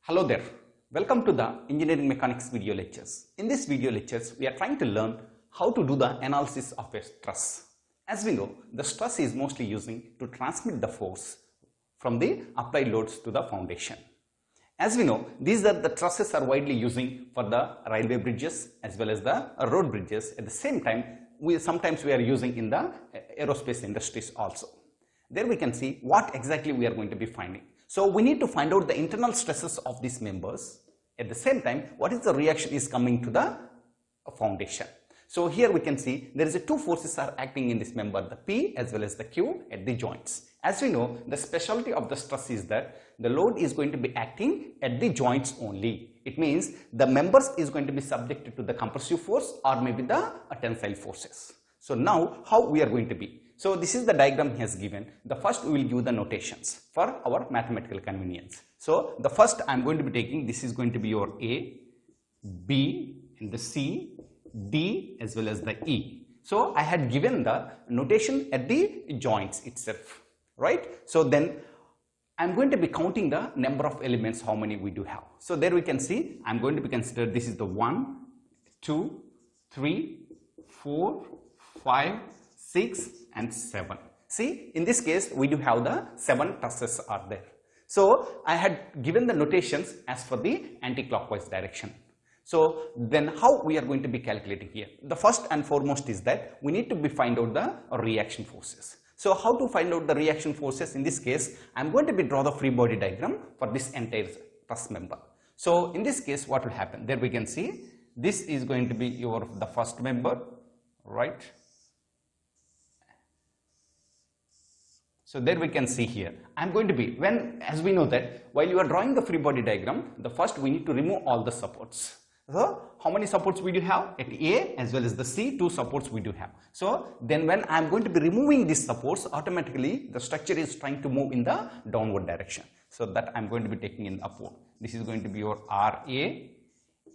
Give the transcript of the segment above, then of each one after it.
Hello there. Welcome to the Engineering Mechanics video lectures. In this video lectures, we are trying to learn how to do the analysis of a truss. As we know, the truss is mostly using to transmit the force from the applied loads to the foundation. As we know, these are the trusses are widely using for the railway bridges as well as the road bridges. At the same time, sometimes we are using in the aerospace industries also. There we can see what exactly we are going to be finding. So we need to find out the internal stresses of these members. At the same time, what is the reaction is coming to the foundation. So here we can see there is two forces are acting in this member, the P as well as the Q at the joints. As we know, the specialty of the stress is that the load is going to be acting at the joints only. It means the members is going to be subjected to the compressive force or maybe the tensile forces. So now how we are going to be. So this is the diagram he has given. The first we will give the notations for our mathematical convenience. So the first I am going to be taking, this is going to be your A, B and the C, D as well as the E. So I had given the notation at the joints itself, right? So then I am going to be counting the number of elements, how many we do have. So there we can see I am going to be considered this is the 1, 2, 3, 4, 5, 6 and 7. See, in this case we do have the 7 trusses are there. So I had given the notations as for the anti-clockwise direction. So then how we are going to be calculating here? The first and foremost is that we need to be find out the reaction forces. So how to find out the reaction forces? In this case, I am going to be draw the free body diagram for this entire truss member. So in this case, what will happen? There we can see this is going to be the first member, right? So there we can see here, I am going to be, as we know that while you are drawing the free body diagram, the first we need to remove all the supports. So how many supports we do have? At A as well as the C, 2 supports we do have. So then when I am going to be removing these supports, automatically the structure is trying to move in the downward direction. So that I am going to be taking in upward. This is going to be your RA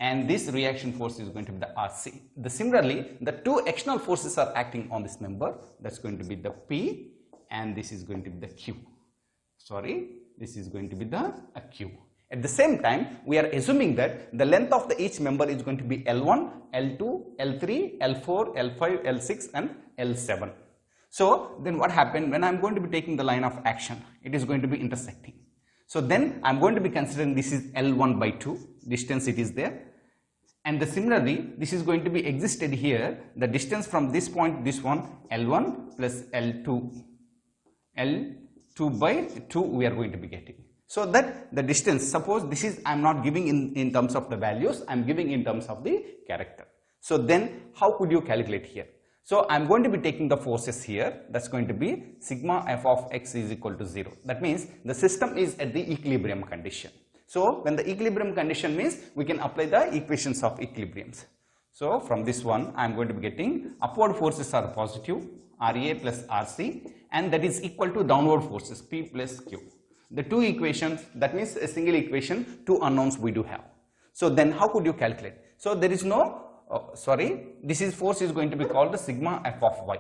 and this reaction force is going to be the RC. Similarly, the 2 external forces are acting on this member. That's going to be the P and this is going to be the Q. This is going to be the Q. At the same time, we are assuming that the length of each member is going to be L1, L2, L3, L4, L5, L6 and L7. So then what happened when I am going to be taking the line of action, it is going to be intersecting. So then I am going to be considering this is L1 by 2, distance it is there. And similarly, this is going to be existed here, the distance from this point, this one, L1 plus L2. L2 by 2 we are going to be getting. So that the distance, suppose this is I am not giving in terms of the values, I am giving in terms of the character. So then how could you calculate here? So I am going to be taking the forces here, that's going to be sigma f of x is equal to 0. That means the system is at the equilibrium condition. So when the equilibrium condition means we can apply the equations of equilibriums. So from this one I am going to be getting upward forces are positive, RA plus RC, and that is equal to downward forces P plus Q. The 2 equations, that means a single equation, 2 unknowns we do have. So then how could you calculate? So there is no, this force is going to be called the sigma f of y,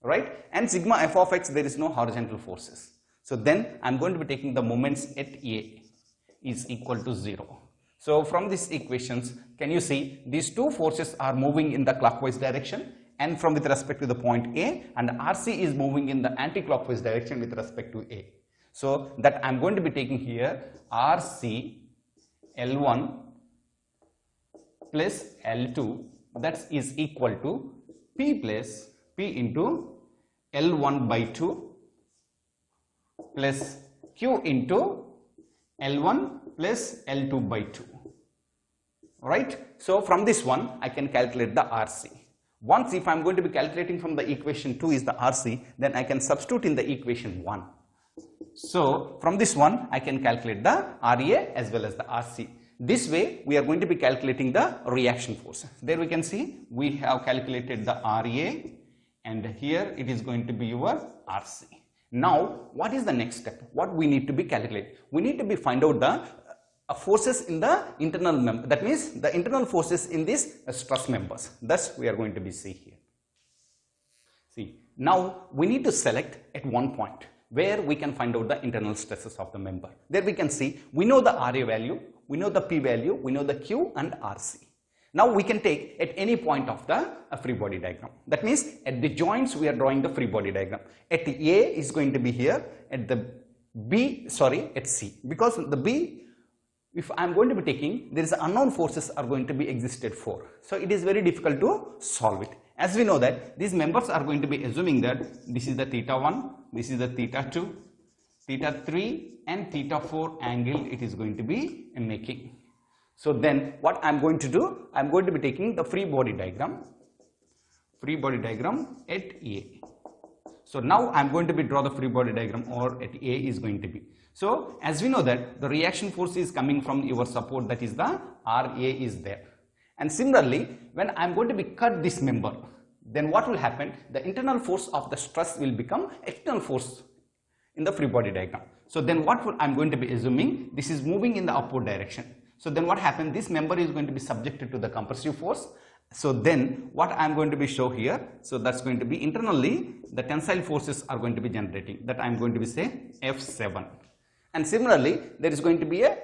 right? And sigma f of x, there is no horizontal forces. So then I am going to be taking the moments at A is equal to 0. So from these equations, can you see these 2 forces are moving in the clockwise direction and from with respect to the point A, and RC is moving in the anti-clockwise direction with respect to A. So that I am going to be taking here RC L1 plus L2, that is equal to P plus P into L1 by 2 plus Q into L1 plus L2 by 2, right? So from this one I can calculate the RC. Once if I am going to be calculating from the equation 2 is the RC, then I can substitute in the equation 1. So from this one I can calculate the RA as well as the RC. This way we are going to be calculating the reaction force. There we can see we have calculated the RA and here it is going to be your RC. Now what is the next step? What we need to be calculate? We need to be find out the forces in the internal member. That means the internal forces in these truss members. Thus we are going to be see here. See, now we need to select at one point. where we can find out the internal stresses of the member. There we can see, we know the RA value, we know the P value, we know the Q and RC. Now we can take at any point of the free body diagram. That means at the joints we are drawing the free body diagram. At A is going to be here, at the B, sorry, at C. Because the B, if I am going to be taking, there is unknown forces are going to be existed for. So it is very difficult to solve it. As we know that these members are going to be assuming that this is the theta 1, this is the theta 2, theta 3 and theta 4 angle it is going to be making. So then what I am going to do, I am going to be taking the free body diagram at A. So now I am going to be draw the free body diagram, or at A is going to be. So as we know that the reaction force is coming from your support, that is the RA is there. And similarly, when I am going to be cut this member, then what will happen? The internal force of the stress will become external force in the free body diagram. So then what I am going to be assuming, this is moving in the upward direction. So then what happened? This member is going to be subjected to the compressive force. So then what I am going to be show here, so that's going to be internally the tensile forces are going to be generating, that I am going to be say F7. And similarly, there is going to be a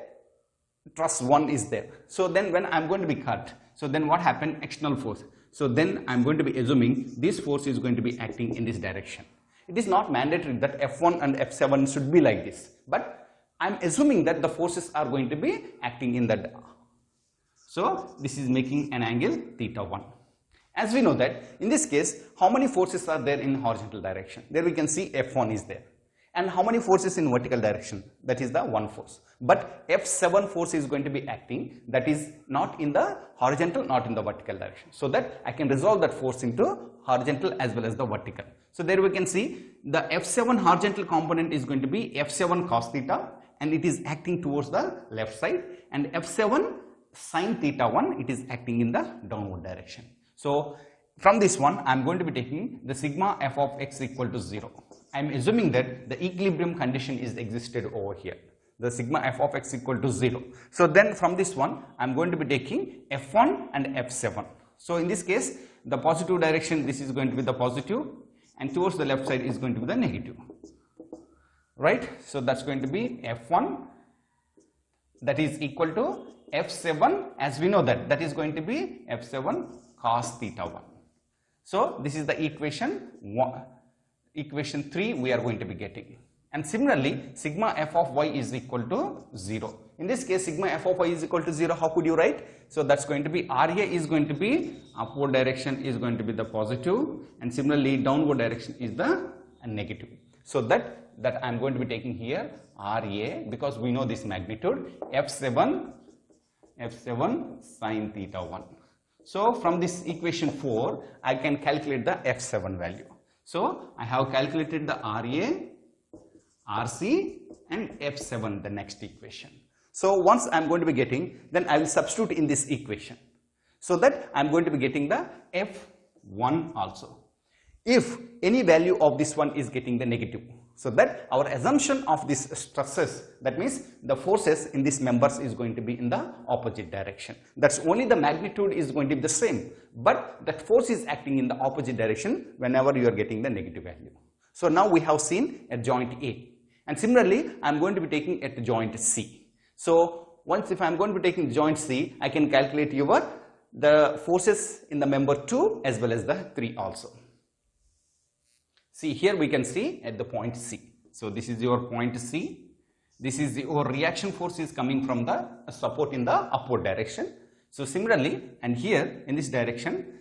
truss 1 is there. So then when I am going to be cut, so then what happened? External force. So then I am going to be assuming this force is going to be acting in this direction. It is not mandatory that F1 and F7 should be like this, but I am assuming that the forces are going to be acting in that. So this is making an angle theta 1. As we know that in this case, how many forces are there in horizontal direction? There we can see F1 is there. And how many forces in vertical direction? That is the one force. But F7 force is going to be acting, that is not in the horizontal, not in the vertical direction. So that I can resolve that force into horizontal as well as the vertical. So there we can see the F7 horizontal component is going to be F7 cos theta, and it is acting towards the left side, and F7 sin theta 1, it is acting in the downward direction. So from this one, I am going to be taking the sigma f of x equal to 0. I am assuming that the equilibrium condition is existed over here, the sigma f of x equal to 0. So then from this one, I am going to be taking F1 and F7. So in this case, the positive direction, this is going to be the positive, and towards the left side is going to be the negative. Right? So that's going to be F1, that is equal to F7, as we know that, that is going to be F7 cos theta 1. So this is the equation 1. Equation 3 we are going to be getting. And similarly, sigma f of y is equal to 0. In this case, sigma f of y is equal to 0. How could you write? So that's going to be RA is going to be upward direction is going to be the positive, and similarly downward direction is the negative. So that I am going to be taking here RA, because we know this magnitude, F7 sin theta 1. So from this equation 4, I can calculate the F7 value. So I have calculated the RA, RC and F7, the next equation. So once I am going to be getting, then I will substitute in this equation. So that I am going to be getting the F1 also. If any value of this one is getting the negative, so that our assumption of this stresses, that means the forces in these members is going to be in the opposite direction. That's only the magnitude is going to be the same, but that force is acting in the opposite direction whenever you are getting the negative value. So now we have seen at joint A, and similarly I am going to be taking at joint C. So once if I am going to be taking joint C, I can calculate the forces in the member 2 as well as the 3 also. See, here we can see at the point C. So this is your point C. This is your reaction force is coming from the support in the upward direction. So similarly, and here in this direction,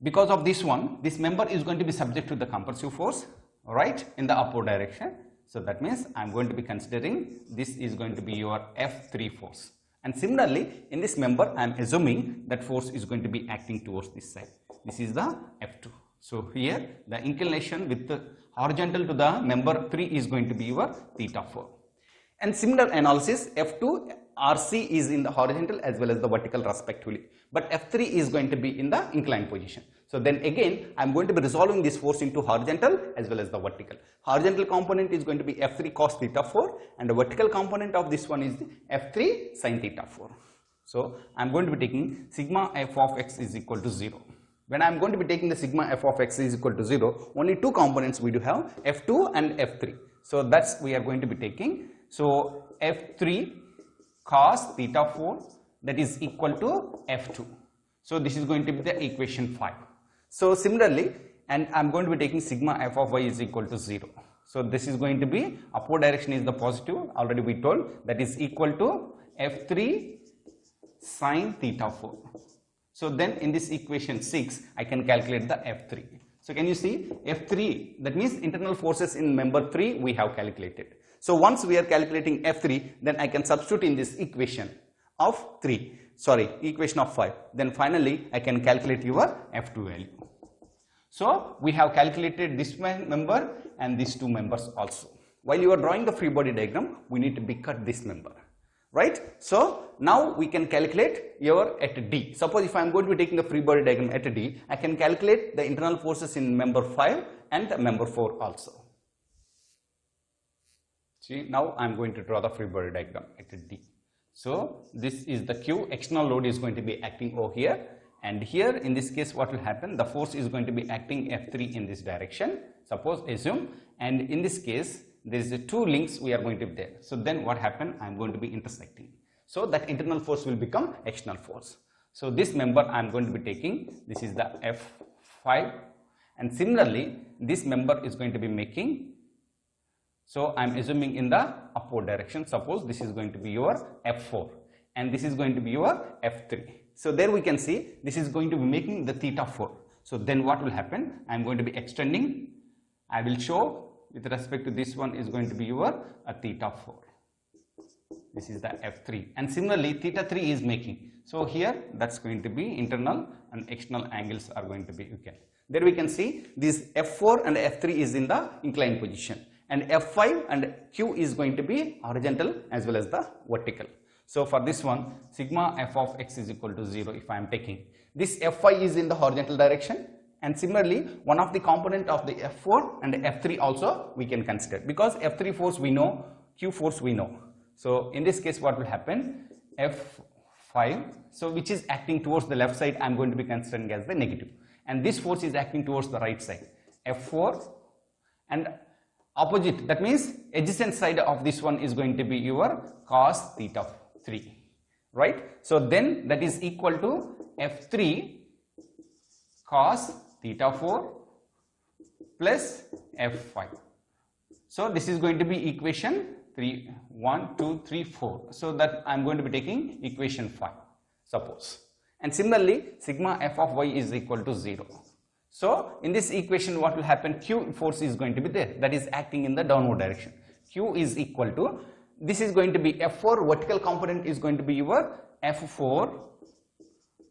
because of this one, this member is going to be subject to the compressive force, right, in the upward direction. So that means I am going to be considering this is going to be your F3 force. And similarly, in this member, I am assuming that force is going to be acting towards this side. This is the F2. So here the inclination with the horizontal to the member 3 is going to be your theta 4. And similar analysis, F2 RC is in the horizontal as well as the vertical respectively, but F3 is going to be in the inclined position. So then again I am going to be resolving this force into horizontal as well as the vertical. Horizontal component is going to be F3 cos theta 4, and the vertical component of this one is the F3 sin theta 4. So I am going to be taking sigma f of x is equal to 0. When I am going to be taking the sigma f of x is equal to 0, only two components we do have, F2 and F3. So that's we are going to be taking. So F3 cos theta 4, that is equal to F2. So this is going to be the equation 5. So similarly, and I'm going to be taking sigma f of y is equal to 0. So this is going to be, upward direction is the positive, already we told, that is equal to F3 sine theta 4. So then in this equation 6, I can calculate the F3. So can you see F3, that means internal forces in member 3 we have calculated. So once we are calculating F3, then I can substitute in this equation of 3, sorry, equation of 5. Then finally I can calculate your F2 value. So we have calculated this member and these two members also. While you are drawing the free body diagram, we need to be cut this member, right? So now we can calculate your at D. Suppose if I am going to be taking the free body diagram at D, I can calculate the internal forces in member 5 and member 4 also. See, now I am going to draw the free body diagram at D. So this is the Q, external load is going to be acting over here, and here in this case what will happen, the force is going to be acting F3 in this direction, suppose, assume, and in this case there is two links we are going to be there. So then what happened, I am going to be intersecting. So that internal force will become external force. So this member I am going to be taking, this is the F5, and similarly this member is going to be making, so I am assuming in the upward direction, suppose this is going to be your F4 and this is going to be your F3. So there we can see this is going to be making the theta 4. So then what will happen, I am going to be extending, I will show with respect to this one is going to be your theta 4. This is the F3, and similarly theta 3 is making. So here that's going to be internal and external angles are going to be equal. There we can see this F4 and F3 is in the inclined position, and F5 and Q is going to be horizontal as well as the vertical. So for this one, sigma f of x is equal to 0 if I am taking. This F5 is in the horizontal direction, and similarly one of the component of the F4 and F3 also we can consider, because F3 force we know, Q force we know. So in this case what will happen, F5, so which is acting towards the left side, I am going to be considering as the negative, and this force is acting towards the right side, F4, and opposite, that means adjacent side of this one is going to be your cos theta 3, right? So then that is equal to F3 cos theta 4 plus F5. So this is going to be equation 3, 1, 2, 3, 4. So that I am going to be taking equation 5, suppose. And similarly, sigma f of y is equal to 0. So in this equation what will happen, Q force is going to be there, that is acting in the downward direction. Q is equal to, this is going to be F4, vertical component is going to be your F4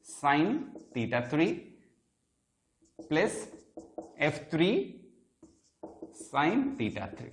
sine theta 3 plus F3 sine theta 3,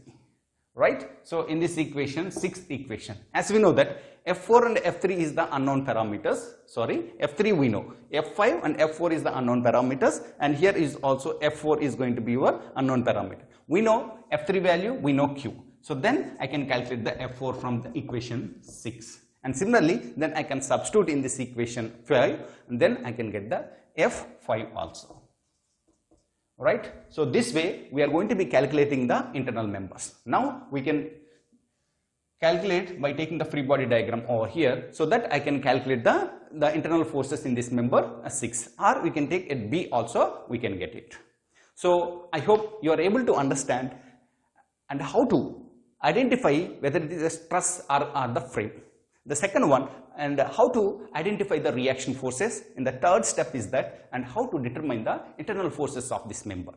right? So in this equation, 6th equation, as we know that F4 and F3 is the unknown parameters, sorry, F3 we know, F5 and F4 is the unknown parameters, and here is also F4 is going to be your unknown parameter. We know F3 value, we know Q. So then I can calculate the F4 from the equation 6, and similarly then I can substitute in this equation 5, and then I can get the F5 also, right? So this way we are going to be calculating the internal members. Now we can calculate by taking the free body diagram over here, so that I can calculate the internal forces in this member 6, or we can take at B also, we can get it. So I hope you are able to understand and how to identify whether it is a truss or the frame. The second one, and how to identify the reaction forces, and the third step is that, and how to determine the internal forces of this member.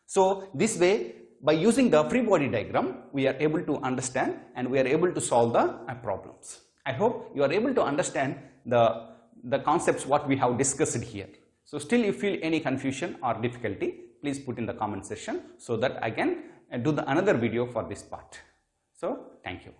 So this way, by using the free body diagram, we are able to understand and we are able to solve the problems. I hope you are able to understand the concepts what we have discussed here. So still you feel any confusion or difficulty, please put in the comment section so that I can do another video for this part. So thank you.